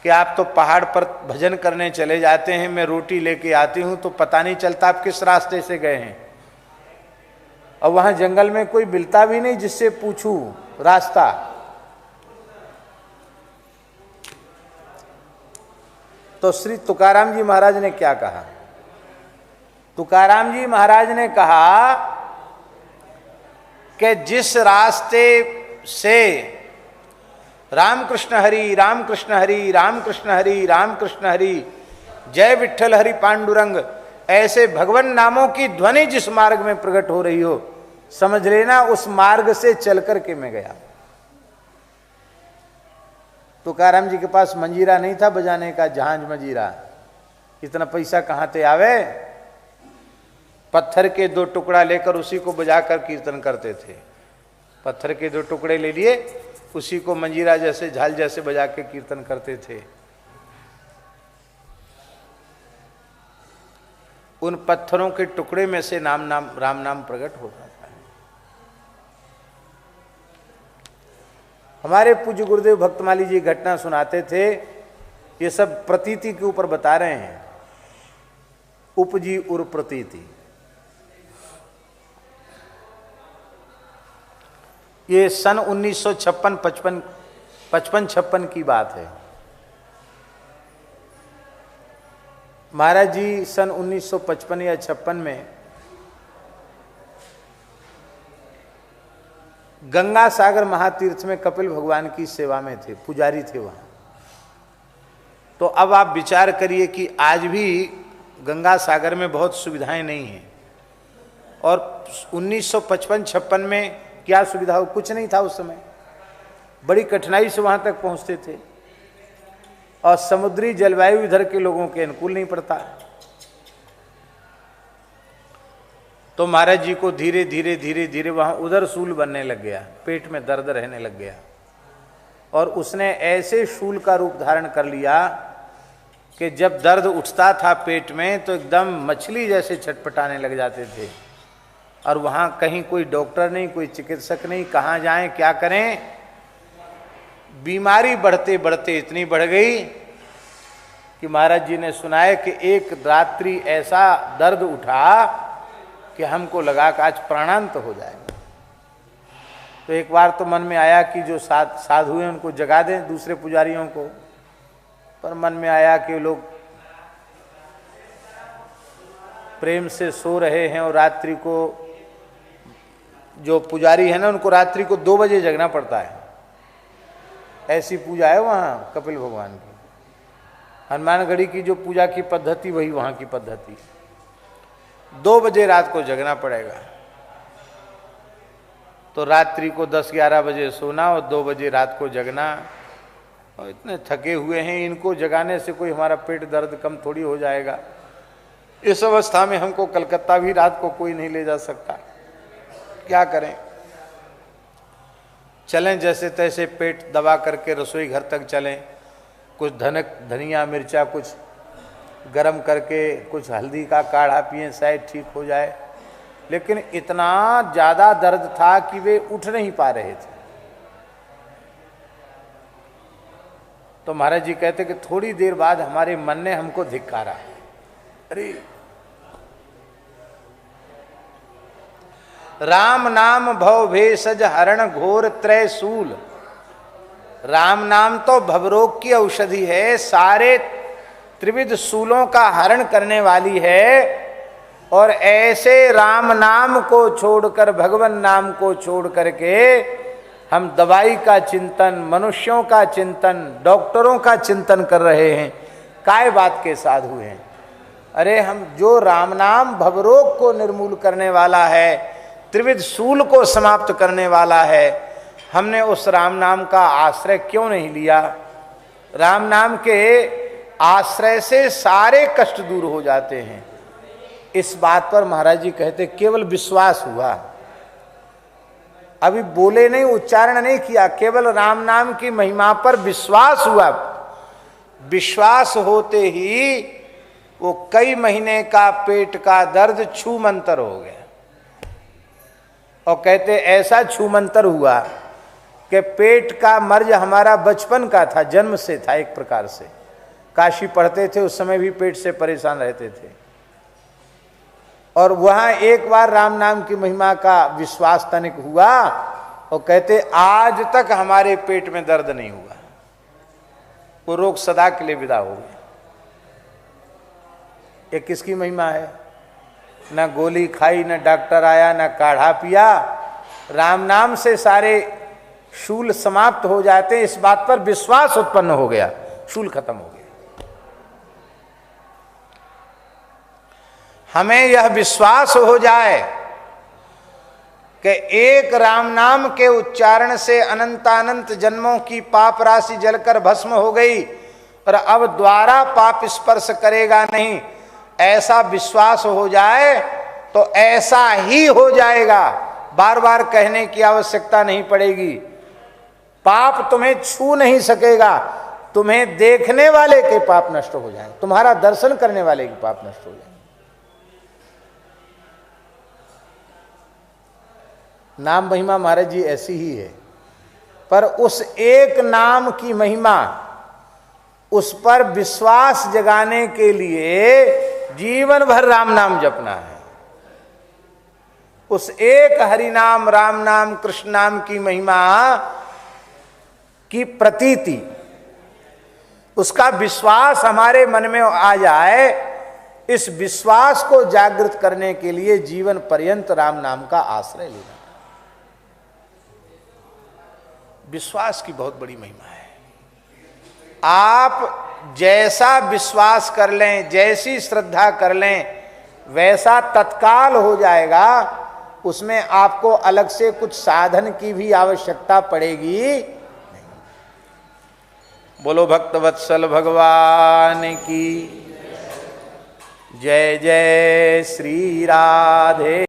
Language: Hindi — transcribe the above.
कि आप तो पहाड़ पर भजन करने चले जाते हैं, मैं रोटी लेके आती हूं तो पता नहीं चलता आप किस रास्ते से गए हैं, और वहां जंगल में कोई मिलता भी नहीं जिससे पूछूं रास्ता। तो श्री तुकाराम जी महाराज ने क्या कहा? तुकाराम जी महाराज ने कहा कि जिस रास्ते से रामकृष्ण हरि रामकृष्ण हरि रामकृष्ण हरि रामकृष्ण हरि जय विठ्ठल हरि पांडुरंग ऐसे भगवान नामों की ध्वनि जिस मार्ग में प्रकट हो रही हो, समझ लेना उस मार्ग से चल करके मैं गया। तुकाराम जी के पास मंजीरा नहीं था बजाने का, जहाज मंजीरा, इतना पैसा कहां से आवे। पत्थर के 2 टुकड़ा लेकर उसी को बजाकर कीर्तन करते थे। पत्थर के 2 टुकड़े ले लिए, उसी को मंजीरा जैसे झाल जैसे बजा के कीर्तन करते थे। उन पत्थरों के टुकड़े में से राम नाम प्रकट होता था। हमारे पूज्य गुरुदेव भक्तमाली जी घटना सुनाते थे, ये सब प्रतीति के ऊपर बता रहे हैं, उपजी उर प्रतीति। ये सन 1956 की बात है। महाराज जी सन 1955 या 56 में गंगा सागर महातीर्थ में कपिल भगवान की सेवा में थे, पुजारी थे वहां। तो अब आप विचार करिए कि आज भी गंगा सागर में बहुत सुविधाएं नहीं हैं, और 1955-56 में क्या सुविधा हो? कुछ नहीं था उस समय, बड़ी कठिनाई से वहां तक पहुंचते थे, और समुद्री जलवायु इधर के लोगों के अनुकूल नहीं पड़ता। तो महाराज जी को धीरे धीरे धीरे धीरे वहां उदर शूल बनने लग गया, पेट में दर्द रहने लग गया, और उसने ऐसे शूल का रूप धारण कर लिया कि जब दर्द उठता था पेट में तो एकदम मछली जैसे छटपटाने लग जाते थे। और वहां कहीं कोई डॉक्टर नहीं, कोई चिकित्सक नहीं, कहाँ जाएं क्या करें। बीमारी बढ़ते बढ़ते इतनी बढ़ गई कि महाराज जी ने सुनाया कि एक रात्रि ऐसा दर्द उठा कि हमको लगा कि आज प्राणांत हो जाएगा। तो एक बार तो मन में आया कि जो साधु हैं उनको जगा दें, दूसरे पुजारियों को, पर मन में आया कि लोग प्रेम से सो रहे हैं, और रात्रि को जो पुजारी है ना उनको रात्रि को 2 बजे जगना पड़ता है। ऐसी पूजा है वहाँ कपिल भगवान की। हनुमानगढ़ी की जो पूजा की पद्धति वही वहाँ की पद्धति, 2 बजे रात को जगना पड़ेगा। तो रात्रि को 10-11 बजे सोना और 2 बजे रात को जगना, और इतने थके हुए हैं, इनको जगाने से कोई हमारा पेट दर्द कम थोड़ी हो जाएगा। इस अवस्था में हमको कलकत्ता भी रात को कोई नहीं ले जा सकता, क्या करें। चलें जैसे तैसे पेट दबा करके रसोई घर तक चलें, कुछ धनिया मिर्चा कुछ गरम करके कुछ हल्दी का काढ़ा पिएं, शायद ठीक हो जाए। लेकिन इतना ज़्यादा दर्द था कि वे उठ नहीं पा रहे थे। तो महाराज जी कहते कि थोड़ी देर बाद हमारे मन ने हमको धिक्कारा, अरे राम नाम भव भेषज हरण घोर त्रय सूल। राम नाम तो भवरोग की औषधि है, सारे त्रिविध सूलों का हरण करने वाली है। और ऐसे राम नाम को छोड़कर, भगवान नाम को छोड़ करके हम दवाई का चिंतन, मनुष्यों का चिंतन, डॉक्टरों का चिंतन कर रहे हैं। काय बात के साधु हैं? अरे हम जो राम नाम भवरोग को निर्मूल करने वाला है, त्रिविध सूल को समाप्त करने वाला है, हमने उस राम नाम का आश्रय क्यों नहीं लिया? राम नाम के आश्रय से सारे कष्ट दूर हो जाते हैं। इस बात पर महाराज जी कहते केवल विश्वास हुआ, अभी बोले नहीं, उच्चारण नहीं किया, केवल राम नाम की महिमा पर विश्वास हुआ। विश्वास होते ही वो कई महीने का पेट का दर्द छूमंतर हो गया। और कहते ऐसा छूमंतर हुआ कि पेट का मर्ज हमारा बचपन का था, जन्म से था एक प्रकार से। काशी पढ़ते थे उस समय भी पेट से परेशान रहते थे। और वहां एक बार राम नाम की महिमा का विश्वास तनिक हुआ और कहते आज तक हमारे पेट में दर्द नहीं हुआ, वो रोग सदा के लिए विदा हो गया। ये किसकी महिमा है? न गोली खाई, न डॉक्टर आया, न काढ़ा पिया, राम नाम से सारे शूल समाप्त हो जाते हैं। इस बात पर विश्वास उत्पन्न हो गया, शूल खत्म हो गया। हमें यह विश्वास हो जाए कि एक राम नाम के उच्चारण से अनंतानंत जन्मों की पाप राशि जलकर भस्म हो गई और अब द्वारा पाप स्पर्श करेगा नहीं, ऐसा विश्वास हो जाए तो ऐसा ही हो जाएगा। बार बार कहने की आवश्यकता नहीं पड़ेगी। पाप तुम्हें छू नहीं सकेगा, तुम्हें देखने वाले के पाप नष्ट हो जाएंगे, तुम्हारा दर्शन करने वाले के पाप नष्ट हो जाएंगे। नाम महिमा महाराज जी ऐसी ही है, पर उस एक नाम की महिमा, उस पर विश्वास जगाने के लिए जीवन भर राम नाम जपना है। उस एक हरि नाम, राम नाम, कृष्ण नाम की महिमा की प्रतीति, उसका विश्वास हमारे मन में आ जाए, इस विश्वास को जागृत करने के लिए जीवन पर्यंत राम नाम का आश्रय लेना। विश्वास की बहुत बड़ी महिमा है। आप जैसा विश्वास कर लें, जैसी श्रद्धा कर लें, वैसा तत्काल हो जाएगा। उसमें आपको अलग से कुछ साधन की भी आवश्यकता पड़ेगी नहीं। बोलो भक्तवत्सल भगवान की जय। जय श्री राधे।